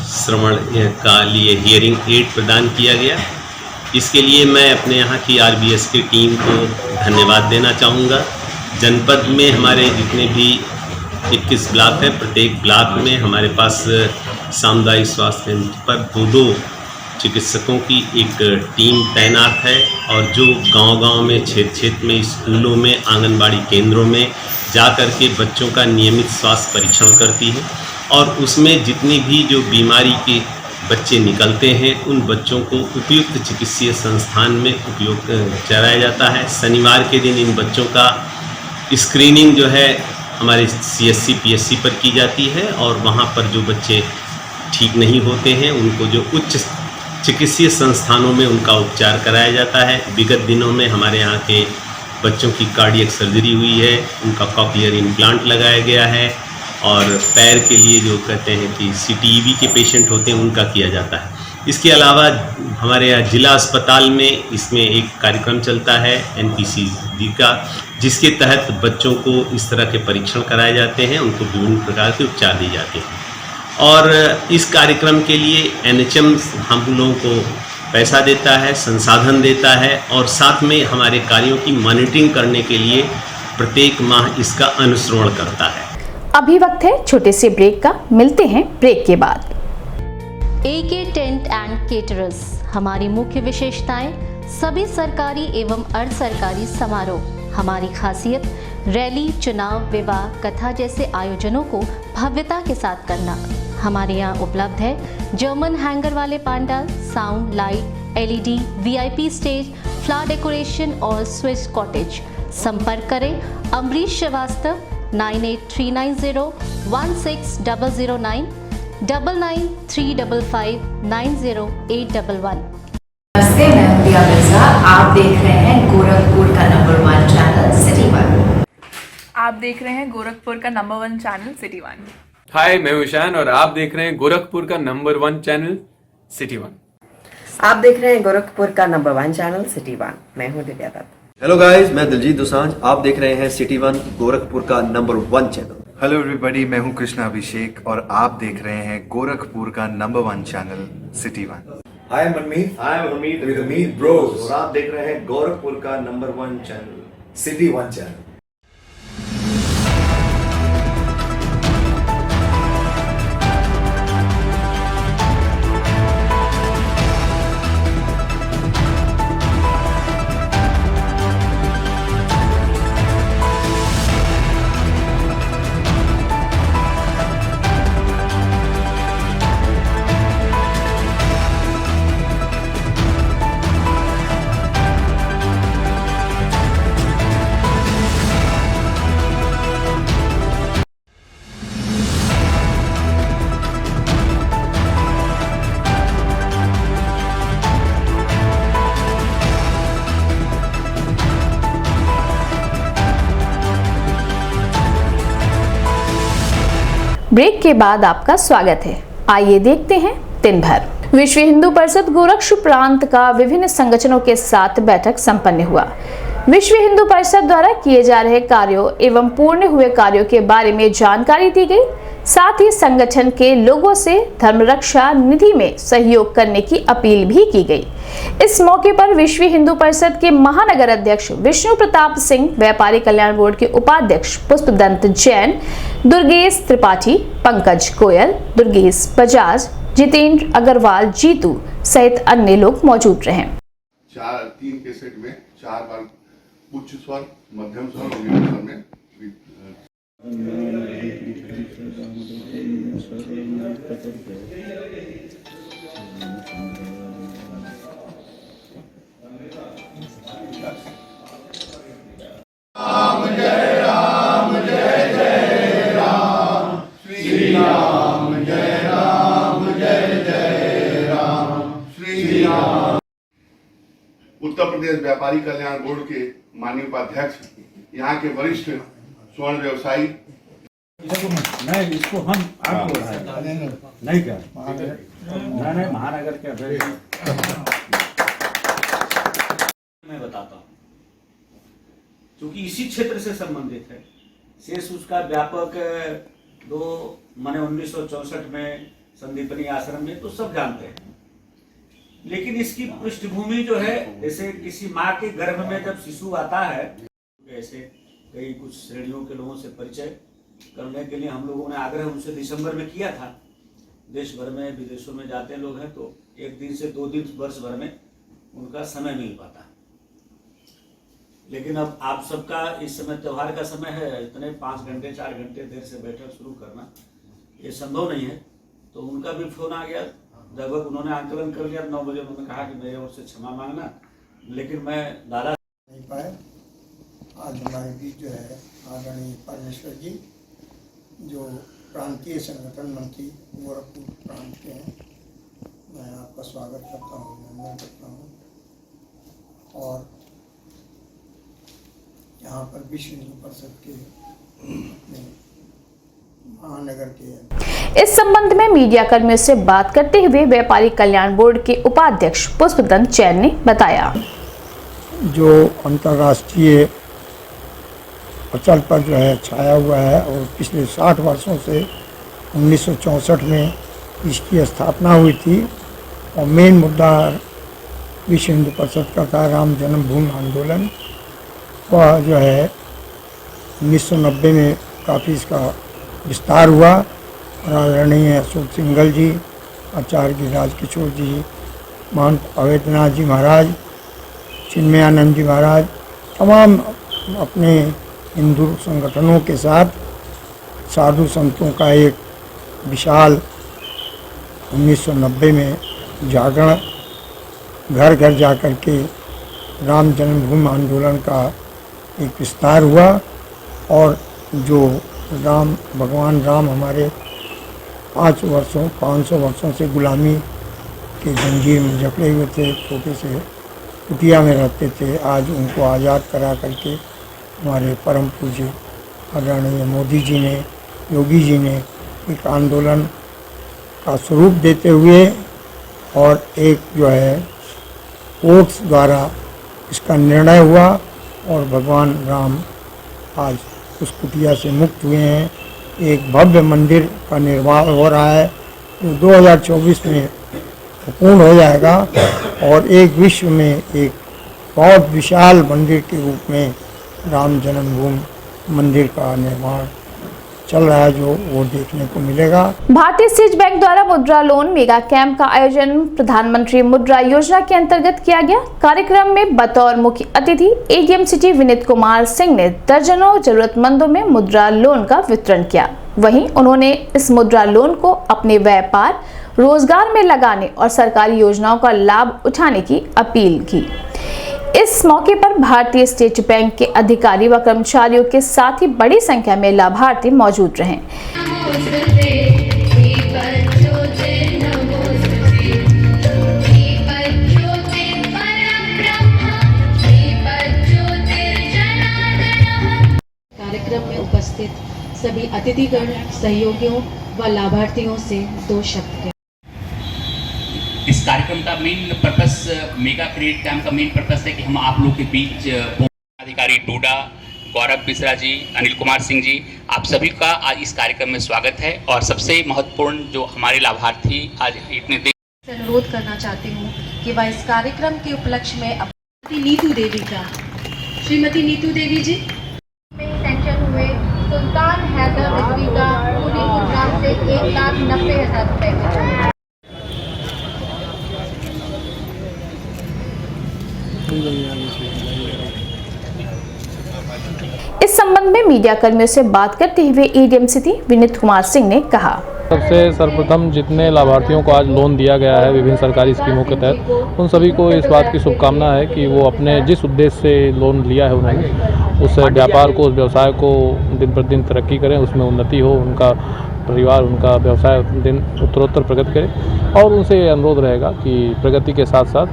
श्रवण का लिए हियरिंग एड प्रदान किया गया। इसके लिए मैं अपने यहाँ की आरबीएस की टीम को धन्यवाद देना चाहूँगा। जनपद में हमारे जितने भी 21 ब्लॉक हैं, प्रत्येक ब्लॉक में हमारे पास सामुदायिक स्वास्थ्य केंद्र पर 2 चिकित्सकों की एक टीम तैनात है और जो गांव-गांव में, क्षेत्र में, स्कूलों में, आंगनबाड़ी केंद्रों में जा कर के बच्चों का नियमित स्वास्थ्य परीक्षण करती है और उसमें जितनी भी जो बीमारी के बच्चे निकलते हैं उन बच्चों को उपयुक्त चिकित्सीय संस्थान में उपयोग कराया जाता है। शनिवार के दिन इन बच्चों का स्क्रीनिंग जो है हमारे CSC PSC पर की जाती है और वहाँ पर जो बच्चे ठीक नहीं होते हैं उनको जो उच्च चिकित्सीय संस्थानों में उनका उपचार कराया जाता है। विगत दिनों में हमारे यहाँ के बच्चों की कार्डियक सर्जरी हुई है, उनका कॉक्लियर इम्प्लांट लगाया गया है और पैर के लिए जो कहते हैं कि CTEV के पेशेंट होते हैं उनका किया जाता है। इसके अलावा हमारे यहाँ जिला अस्पताल में इसमें एक कार्यक्रम चलता है NPCD का, जिसके तहत बच्चों को इस तरह के परीक्षण कराए जाते हैं, उनको विभिन्न प्रकार के उपचार दिए जाते हैं। और इस कार्यक्रम के लिए NHM हम लोगों को पैसा देता है, संसाधन देता है और साथ में हमारे कार्यों की मॉनिटरिंग करने के लिए प्रत्येक माह इसका अनुश्रवण करता है। अभी वक्त है छोटे से ब्रेक का, मिलते हैं ब्रेक के बाद। AK टेंट एंड केटरर्स, हमारी मुख्य विशेषताएं सभी सरकारी एवं अर्ध सरकारी समारोह। हमारी खासियत रैली, चुनाव, विवाह, कथा जैसे आयोजनों को भव्यता के साथ करना। हमारे यहाँ उपलब्ध है जर्मन हैंगर वाले pandal, sound, light, LED, VIP stage, flower decoration और स्विस कॉटेज। संपर्क करें अमरीश श्रीवास्तव 9839016009 9935590811। नमस्ते, मैं हूं दिया मिर्जा। आप देख रहे हैं गोरखपुर का नंबर 1 चैनल सिटी 1। आप देख रहे हैं गोरखपुर का नंबर 1 चैनल सिटी 1। हाय, मैं ईशान और आप देख रहे हैं गोरखपुर का नंबर 1 चैनल सिटी 1। आप देख रहे हैं गोरखपुर का नंबर 1 चैनल सिटी 1। मैं हूं दिव्या दत्त। हेलो गाइस, मैं दिलजीत दोसांझ। आप देख रहे हैं सिटी 1 गोरखपुर का नंबर 1 चैनल। हेलो एवरीबॉडी, मैं हूं कृष्णा अभिषेक और आप देख रहे हैं गोरखपुर का number 1 channel City 1। Hi, I'm Manmeet। Hi, I'm Amit with Amit Bros। और आप देख रहे हैं गोरखपुर का number 1 channel City 1 channel. Break के बाद आपका स्वागत है। आइए देखते हैं दिन भर। विश्व हिंदू परिषद गोरखपुर प्रांत का विभिन्न संगठनों के साथ बैठक संपन्न हुआ। विश्व हिंदू परिषद द्वारा किए जा रहे कार्यों एवं पूर्ण हुए कार्यों के बारे में जानकारी दी गई। साथ ही संगठन के लोगों से धर्मरक्षा निधि में सहयोग करने की अपील भी की गई। इस मौके पर विश्व हिंदू परिषद के महानगर अध्यक्ष विष्णु प्रताप सिंह, व्यापारी कल्याण बोर्ड के उपाध्यक्ष पुष्पदंत जैन, दुर्गेश त्रिपाठी, पंकज गोयल, दुर्गेश बजाज, जितेंद्र अग्रवाल, जीतू सहित अन्य लोग मौजूद रहे। 3 के सेट में 4 बार उच्च स्वर, मध्यम स्वर और निम्न स्वर में राम जय राम, जय जय राम, श्री राम जय राम, जय जय राम, श्री राम। उत्तर प्रदेश व्यापारी कल्याण बोर्ड के माननीय उपाध्यक्ष, यहाँ के वरिष्ठ स्वर्ण व्यवसायी, नहीं इसको हम आपको नहीं क्या नहीं महानगर के मैं बताता हूँ, क्योंकि इसी क्षेत्र से संबंधित है। शेष उसका व्यापक 1964 में संदीपनी आश्रम में तो सब जानते हैं, लेकिन इसकी पृष्ठभूमि जो है, जैसे किसी माँ के गर्भ में जब शिशु आता है, ऐसे कई कुछ श्रेणियों के लोगों से परिचय करने के लिए हम लोगों ने आग्रह उनसे दिसंबर में किया था। देश भर में, विदेशों में जाते लोग हैं तो 1 दिन से 2 दिन वर्ष भर में उनका समय मिल पाता है। लेकिन अब आप सबका इस समय त्योहार का समय है, इतने 5 घंटे 4 घंटे देर से बैठक शुरू करना ये संभव नहीं है। तो उनका भी फोन आ गया, लगभग उन्होंने आंकलन कर लिया। 9 बजे उन्होंने कहा कि मेरे ओर से क्षमा मांगना, लेकिन मैं दादा नहीं पाए। आज हमारे बीच जो है आदरणीय परमेश्वर जी, जो प्रांतीय संगठन मंत्री गोरखपुर प्रांत के हैं, मैं आपका स्वागत करता हूँ, अभिनंदन करता हूँ। और यहाँ पर विश्व हिंदू परिषद के महानगर के। इस संबंध में मीडिया कर्मियों से बात करते हुए व्यापारी कल्याण बोर्ड के उपाध्यक्ष पुष्पदंत जैन ने बताया, जो अंतर्राष्ट्रीय अचल पर जो है छाया हुआ है और पिछले 60 वर्षों से 1964 में इसकी स्थापना हुई थी और मेन मुद्दा विश्व हिंदू परिषद का था राम जन्मभूमि आंदोलन। वह जो है 1990 में काफ़ी इसका विस्तार हुआ और आदरणीय अशोक सिंघल जी, आचार्य गिरिराज किशोर जी, महंत अवैधनाथ जी महाराज, चिन्मयानंद जी महाराज, तमाम अपने हिंदू संगठनों के साथ साधु संतों का एक विशाल 1990 में जागरण, घर घर जाकर के राम जन्मभूमि आंदोलन का एक विस्तार हुआ और जो भगवान राम हमारे 500 वर्षों से गुलामी के जंजीर में जकड़े हुए थे, छोटे से कुटिया में रहते थे, आज उनको आज़ाद करा करके हमारे परम पूज्य आदरणीय मोदी जी ने, योगी जी ने एक आंदोलन का स्वरूप देते हुए और एक जो है कोर्ट्स द्वारा इसका निर्णय हुआ और भगवान राम आज उस कुटिया से मुक्त हुए हैं। एक भव्य मंदिर का निर्माण हो रहा है जो 2024 में पूर्ण हो जाएगा और एक विश्व में एक बहुत विशाल मंदिर के रूप में राम जन्मभूमि मंदिर का निर्माण चल रहा है, जो वो देखने को मिलेगा। भारतीय स्टेट बैंक द्वारा मुद्रा लोन मेगा कैंप का आयोजन प्रधानमंत्री मुद्रा योजना के अंतर्गत किया गया। कार्यक्रम में बतौर मुख्य अतिथि एडीएम सिटी विनीत कुमार सिंह ने दर्जनों जरूरतमंदों में मुद्रा लोन का वितरण किया। वहीं उन्होंने इस मुद्रा लोन को अपने व्यापार, रोजगार में लगाने और सरकारी योजनाओं का लाभ उठाने की अपील की। इस मौके पर भारतीय स्टेट बैंक के अधिकारी व कर्मचारियों के साथ ही बड़ी संख्या में लाभार्थी मौजूद रहे। कार्यक्रम में उपस्थित सभी अतिथिगण, सहयोगियों व लाभार्थियों से 2 शब्द कहें। इस कार्यक्रम का main purpose, mega credit camp का मेन पर्पस है कि हम आप लोगों के बीच अधिकारी डोडा, गौरव मिश्रा जी, अनिल कुमार सिंह जी, आप सभी का आज इस कार्यक्रम में स्वागत है। और सबसे महत्वपूर्ण जो हमारे लाभार्थी आज इतने देर अनुरोध करना चाहती हूँ कि वह इस कार्यक्रम के उपलक्ष्य में अपनी नीतू देवी का, श्रीमती नीतू देवी जी सेंक्शन हुए सुल्तान हैदर रिजवी का पुलिस ग्राम से 1,90,000 रुपए। इस संबंध में मीडिया कर्मियों से बात करते हुए एडीएम सिटी विनीत कुमार सिंह ने कहा, सबसे सर्वप्रथम जितने लाभार्थियों को आज लोन दिया गया है विभिन्न सरकारी स्कीमों के तहत, उन सभी को इस बात की शुभकामना है कि वो अपने जिस उद्देश्य से लोन लिया है उन्होंने उस व्यापार को, उस व्यवसाय को दिन प्रतिदिन तरक्की करें, उसमें उन्नति हो, उनका परिवार, उनका व्यवसाय दिन उत्तरोत्तर प्रगति करे। और उनसे अनुरोध रहेगा कि प्रगति के साथ साथ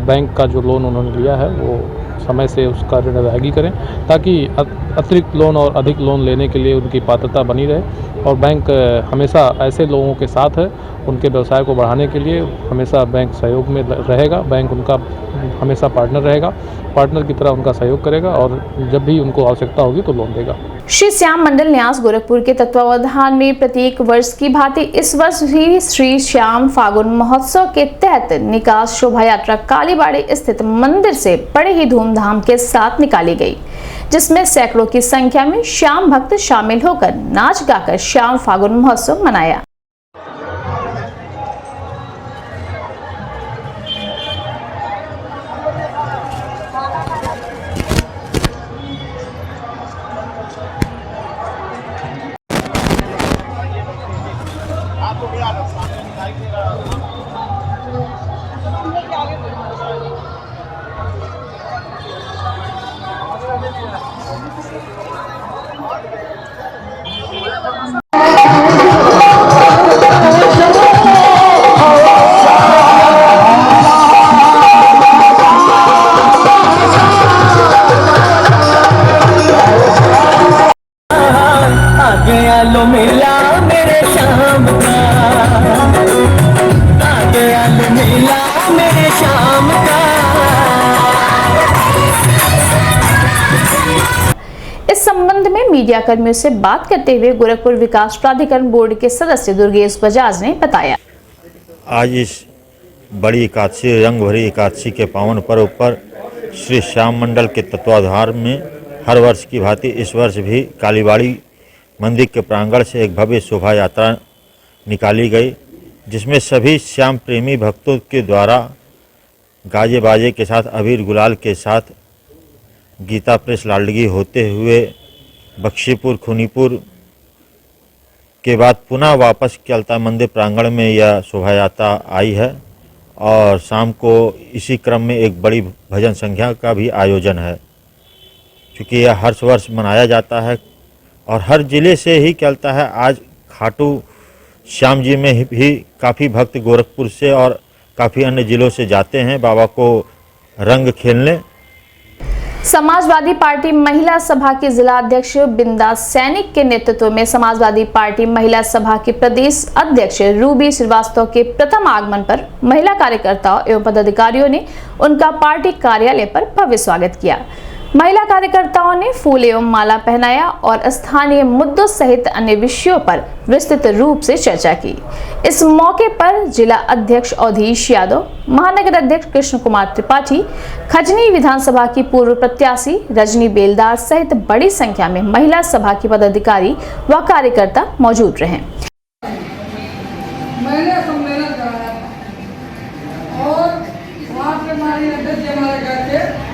बैंक का जो लोन उन्होंने लिया है वो समय से उसका ऋण अदायगी करें, ताकि अतिरिक्त लोन और अधिक लोन लेने के लिए उनकी पात्रता बनी रहे। और बैंक हमेशा ऐसे लोगों के साथ है, उनके व्यवसाय को बढ़ाने के लिए हमेशा बैंक सहयोग में रहेगा। बैंक उनका हमेशा पार्टनर रहेगा, पार्टनर की तरह उनका सहयोग करेगा और जब भी उनको आवश्यकता होगी तो लोन देगा। श्री श्याम मंडल न्यास गोरखपुर के तत्वावधान में प्रत्येक वर्ष की भांति इस वर्ष भी श्री श्याम फागुन महोत्सव के तहत निकास शोभा यात्रा कालीबाड़ी स्थित मंदिर से बड़े ही धूमधाम के साथ निकाली गई, जिसमें सैकड़ों की संख्या में श्याम भक्त शामिल होकर नाच गाकर श्याम फागुन महोत्सव मनाया। आगे आलो मिला मेरे शाम का, दयाल मेला मेरे शाम का। इस संबंध में मीडिया कर्मियों से बात करते हुए गोरखपुर विकास प्राधिकरण बोर्ड के सदस्य दुर्गेश बजाज ने बताया, आज इस बड़ी एकादशी, रंग भरी एकादशी के पावन पर्व पर श्री श्याम मंडल के तत्वाधान में हर वर्ष की भांति इस वर्ष भी कालीबाड़ी मंदिर के प्रांगण से एक भव्य शोभा यात्रा निकाली गई, जिसमें सभी श्याम प्रेमी भक्तों के द्वारा गाजे बाजे के साथ, अबीर गुलाल के साथ गीता प्रेस लालडगी होते हुए बख्शीपुर खुनीपुर के बाद पुनः वापस केलता मंदिर प्रांगण में यह शोभा यात्रा आई है और शाम को इसी क्रम में एक बड़ी भजन संध्या का भी आयोजन है। क्योंकि यह हर वर्ष मनाया जाता है और हर जिले से ही केलता है। आज खाटू श्याम जी में भी काफ़ी भक्त गोरखपुर से और काफ़ी अन्य जिलों से जाते हैं बाबा को रंग खेलने। समाजवादी पार्टी महिला सभा की जिला अध्यक्ष बिंदा सैनिक के नेतृत्व में समाजवादी पार्टी महिला सभा के प्रदेश अध्यक्ष रूबी श्रीवास्तव के प्रथम आगमन पर महिला कार्यकर्ताओं एवं पदाधिकारियों ने उनका पार्टी कार्यालय पर भव्य स्वागत किया। महिला कार्यकर्ताओं ने फूल एवं माला पहनाया और स्थानीय मुद्दों सहित अन्य विषयों पर विस्तृत रूप से चर्चा की। इस मौके पर जिला अध्यक्ष अवधेश यादव, महानगर अध्यक्ष कृष्ण कुमार त्रिपाठी, खजनी विधानसभा की पूर्व प्रत्याशी रजनी बेलदार सहित बड़ी संख्या में महिला सभा के पदाधिकारी व कार्यकर्ता मौजूद रहे। मैंने सम्मेलन कराया था और वहाँ पे हमारे अध्यक्ष हमारे घर के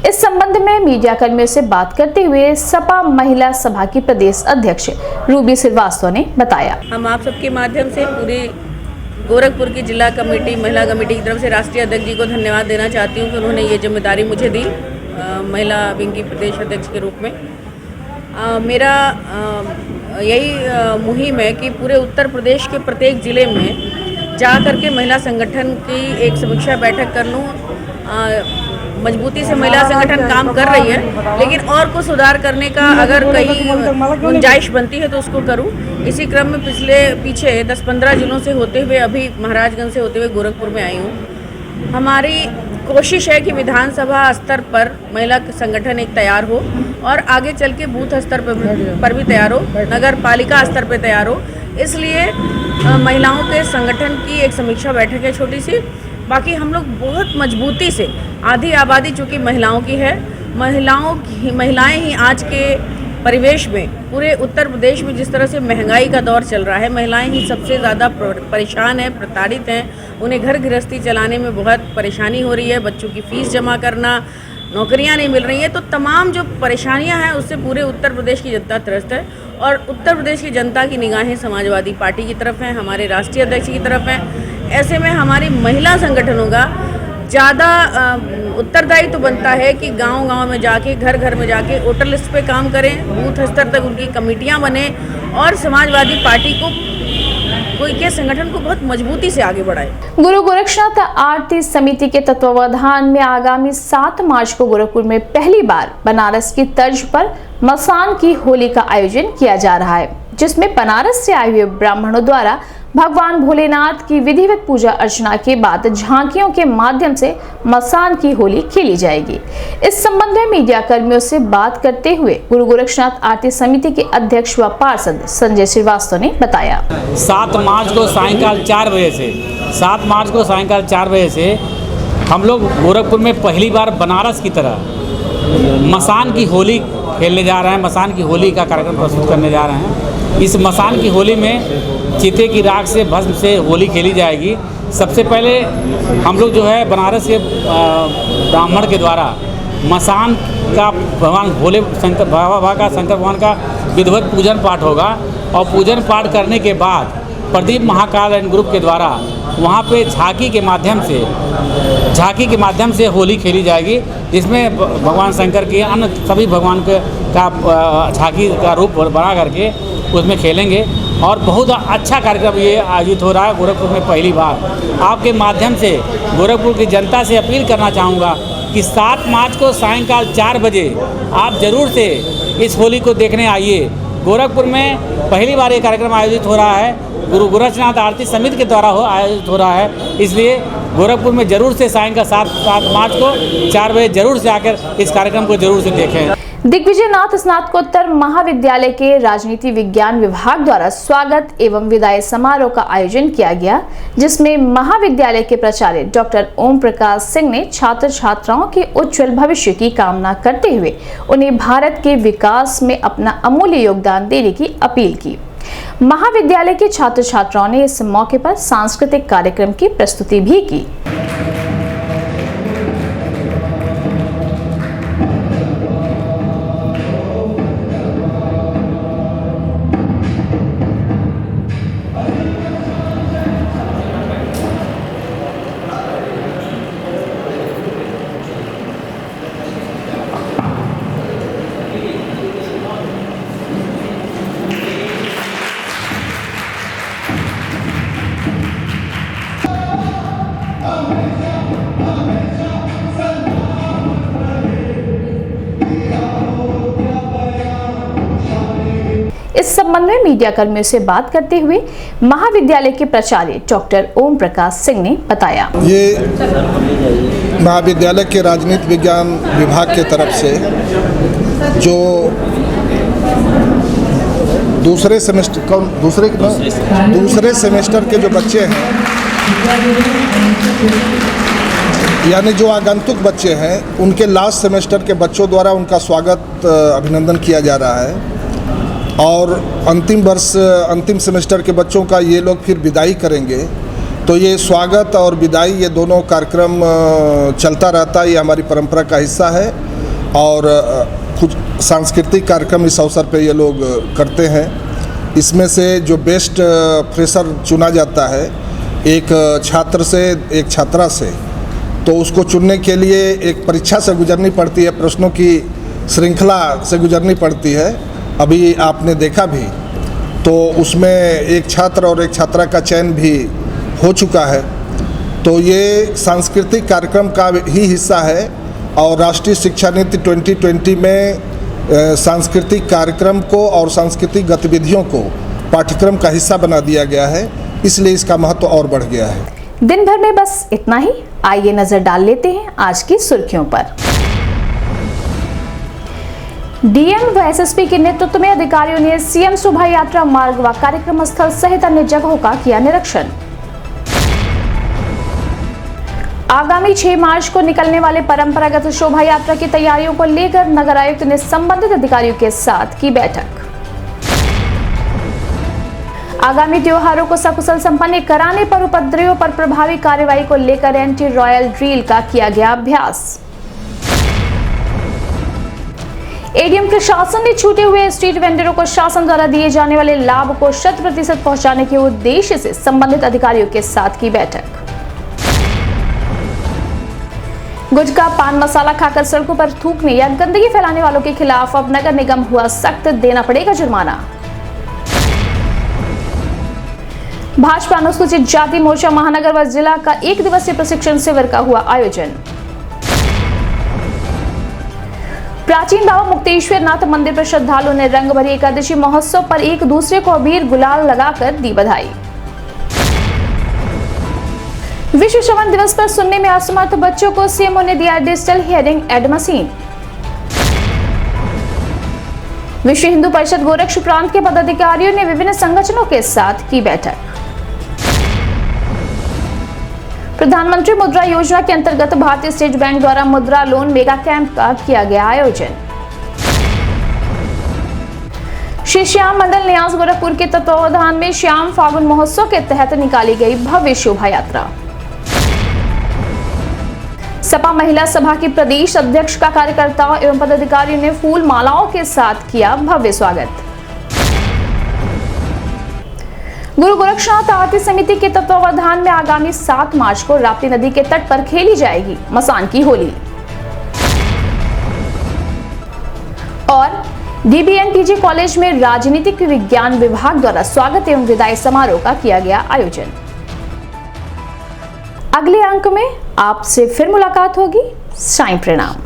इस संबंध में मीडिया कर्मियों से बात करते हुए सपा महिला सभा की प्रदेश अध्यक्ष रूबी श्रीवास्तव ने बताया, हम आप सबके माध्यम से पूरी गोरखपुर की जिला कमेटी महिला कमेटी की तरफ से राष्ट्रीय अध्यक्ष जी को धन्यवाद देना चाहती हूँ कि उन्होंने ये जिम्मेदारी मुझे दी महिला विंग की प्रदेश अध्यक्ष के रूप में। मेरा यही मुहिम है कि पूरे उत्तर प्रदेश के प्रत्येक जिले में जा करके महिला संगठन की एक समीक्षा बैठक कर लूँ। मजबूती से महिला संगठन काम कर रही है, लेकिन और कुछ सुधार करने का अगर कहीं गुंजाइश बनती है तो उसको करूं। इसी क्रम में पीछे 10-15 जिलों से होते हुए अभी महाराजगंज से होते हुए गोरखपुर में आई हूं। हमारी कोशिश है कि विधानसभा स्तर पर महिला संगठन एक तैयार हो और आगे चल के बूथ स्तर पर भी तैयार हो, नगर पालिका स्तर पर तैयार हो। इसलिए महिलाओं के संगठन की एक समीक्षा बैठक है छोटी सी। बाकी हम लोग बहुत मजबूती से, आधी आबादी चूँकि महिलाओं की है, महिलाएं ही आज के परिवेश में पूरे उत्तर प्रदेश में जिस तरह से महंगाई का दौर चल रहा है, महिलाएं ही सबसे ज़्यादा परेशान हैं, प्रताड़ित हैं। उन्हें घर गृहस्थी चलाने में बहुत परेशानी हो रही है, बच्चों की फ़ीस जमा करना, नौकरियां नहीं मिल रही हैं। तो तमाम जो परेशानियां हैं उससे पूरे उत्तर प्रदेश की जनता त्रस्त है और उत्तर प्रदेश की जनता की निगाहें समाजवादी पार्टी की तरफ हैं, हमारे राष्ट्रीय अध्यक्ष की तरफ हैं। ऐसे में हमारी महिला संगठनों का ज़्यादा उत्तरदायित्व तो बनता है कि गांव-गांव में जाके, घर-घर में जाके वोटर लिस्ट पे काम करें, बूथ स्तर तक उनकी कमेटियां बने और समाजवादी पार्टी को कोई के संगठन को बहुत मजबूती से आगे बढ़ाए। गुरु गोरक्षनाथ आरती समिति के तत्वावधान में आगामी 7 मार्च को गोरखपुर में पहली बार बनारस की तर्ज पर मसान की होली का आयोजन किया जा रहा है, जिसमें बनारस से आए हुए ब्राह्मणों द्वारा भगवान भोलेनाथ की विधिवत पूजा अर्चना के बाद झांकियों के माध्यम से मसान की होली खेली जाएगी। इस संबंध में मीडिया कर्मियों से बात करते हुए गुरु गोरक्षनाथ आरती समिति के अध्यक्ष व पार्षद संजय श्रीवास्तव ने बताया, 7 मार्च को सायंकाल 4 बजे से हम लोग गोरखपुर में पहली बार बनारस की तरह मसान की होली खेलने जा रहे हैं। मसान की होली का कार्यक्रम प्रस्तुत करने जा रहे हैं। इस मसान की होली में चीते की राख से भस्म से होली खेली जाएगी। सबसे पहले हम लोग जो है बनारस के ब्राह्मण के द्वारा मसान का भगवान भोले शंकर भगवान का विधिवत पूजन पाठ होगा और पूजन पाठ करने के बाद प्रदीप महाकाल एंड ग्रुप के द्वारा वहाँ पे झांकी के माध्यम से होली खेली जाएगी, जिसमें भगवान शंकर की अन्य सभी भगवान का झांकी का रूप बना करके उसमें खेलेंगे। और बहुत अच्छा कार्यक्रम ये आयोजित हो रहा है गोरखपुर में पहली बार। आपके माध्यम से गोरखपुर की जनता से अपील करना चाहूँगा कि 7 मार्च को सायंकाल 4 बजे आप ज़रूर से इस होली को देखने आइए। गोरखपुर में पहली बार ये कार्यक्रम आयोजित हो रहा है, गुरु गोरक्षनाथ आरती समिति के द्वारा आयोजित हो रहा है, इसलिए गोरखपुर में जरूर से सायंकाल 7 मार्च को 4 बजे जरूर से आकर इस कार्यक्रम को जरूर से देखें। दिग्विजयनाथ स्नातकोत्तर महाविद्यालय के राजनीति विज्ञान विभाग द्वारा स्वागत एवं विदाई समारोह का आयोजन किया गया, जिसमें महाविद्यालय के प्राचार्य डॉक्टर ओम प्रकाश सिंह ने छात्र छात्राओं के उज्जवल भविष्य की कामना करते हुए उन्हें भारत के विकास में अपना अमूल्य योगदान देने की अपील की। महाविद्यालय के छात्र छात्राओं ने इस मौके पर सांस्कृतिक कार्यक्रम की प्रस्तुति भी की। इस संबंध में मीडिया कर्मियों से बात करते हुए महाविद्यालय के प्राचार्य डॉक्टर ओम प्रकाश सिंह ने बताया, ये महाविद्यालय के राजनीति विज्ञान विभाग के तरफ से जो दूसरे सेमेस्टर के जो बच्चे हैं, यानी जो आगंतुक बच्चे हैं, उनके लास्ट सेमेस्टर के बच्चों द्वारा उनका स्वागत अभिनंदन किया जा रहा है। और अंतिम सेमेस्टर के बच्चों का ये लोग फिर विदाई करेंगे। तो ये स्वागत और विदाई ये दोनों कार्यक्रम चलता रहता है, ये हमारी परंपरा का हिस्सा है। और कुछ सांस्कृतिक कार्यक्रम इस अवसर पे ये लोग करते हैं। इसमें से जो बेस्ट फ्रेशर चुना जाता है एक छात्र से, एक छात्रा से, तो उसको चुनने के लिए एक परीक्षा से गुजरनी पड़ती है, प्रश्नों की श्रृंखला से गुजरनी पड़ती है। अभी आपने देखा भी, तो उसमें एक छात्र और एक छात्रा का चयन भी हो चुका है। तो ये सांस्कृतिक कार्यक्रम का ही हिस्सा है। और राष्ट्रीय शिक्षा नीति 2020 में सांस्कृतिक कार्यक्रम को और सांस्कृतिक गतिविधियों को पाठ्यक्रम का हिस्सा बना दिया गया है, इसलिए इसका महत्व और बढ़ गया है। दिन भर में बस इतना ही। आइए नजर डाल लेते हैं आज की सुर्खियों पर। डीएम व एसएसपी के नेतृत्व में अधिकारियों ने सीएम शोभा यात्रा मार्ग व कार्यक्रम स्थल सहित अन्य जगहों का किया निरीक्षण। आगामी 6 मार्च को निकलने वाले परंपरागत शोभा यात्रा की तैयारियों को लेकर नगर आयुक्त ने संबंधित अधिकारियों के साथ की बैठक। आगामी त्योहारों को सकुशल संपन्न कराने पर उपद्रवियों पर प्रभावी कार्रवाई को लेकर एंटी रॉयल ड्रिल का किया गया अभ्यास। एडीएम प्रशासन ने छूटे हुए स्ट्रीट वेंडरों को शासन द्वारा दिए जाने वाले लाभ को 100% पहुंचाने के उद्देश्य से संबंधित अधिकारियों के साथ की बैठक। गुटखा पान मसाला खाकर सड़कों पर थूकने या गंदगी फैलाने वालों के खिलाफ अब नगर निगम हुआ सख्त, देना पड़ेगा जुर्माना। भाजपा अनुसूचित जाति मोर्चा महानगर व जिला का 1 दिवसीय प्रशिक्षण शिविर का हुआ आयोजन। प्राचीन बाबा मुक्तेश्वर नाथ मंदिर पर श्रद्धालुओं ने रंग भरी एकादशी महोत्सव पर एक दूसरे को अबीर गुलाल लगाकर दी बधाई। विश्व श्रवण दिवस पर सुनने में असमर्थ बच्चों को सीएमओ ने दिया डिजिटल हियरिंग एड मशीन। विश्व हिंदू परिषद गोरक्ष प्रांत के पदाधिकारियों ने विभिन्न संगठनों के साथ की बैठक। प्रधानमंत्री मुद्रा योजना के अंतर्गत भारतीय स्टेट बैंक द्वारा मुद्रा लोन मेगा कैंप का किया गया आयोजन। श्री श्याम मंडल न्यास गोरखपुर के तत्वावधान में श्याम फागुन महोत्सव के तहत निकाली गई भव्य शोभा यात्रा। सपा महिला सभा की प्रदेश अध्यक्ष का कार्यकर्ताओं एवं पदाधिकारियों ने फूल मालाओं के साथ किया भव्य स्वागत। गुरु गोरक्षनाथ आरती समिति के तत्वावधान में आगामी 7 मार्च को राप्ती नदी के तट पर खेली जाएगी मसान की होली। और DBN-TG कॉलेज में राजनीतिक विज्ञान विभाग द्वारा स्वागत एवं विदाई समारोह का किया गया आयोजन। अगले अंक में आपसे फिर मुलाकात होगी। साईं प्रणाम।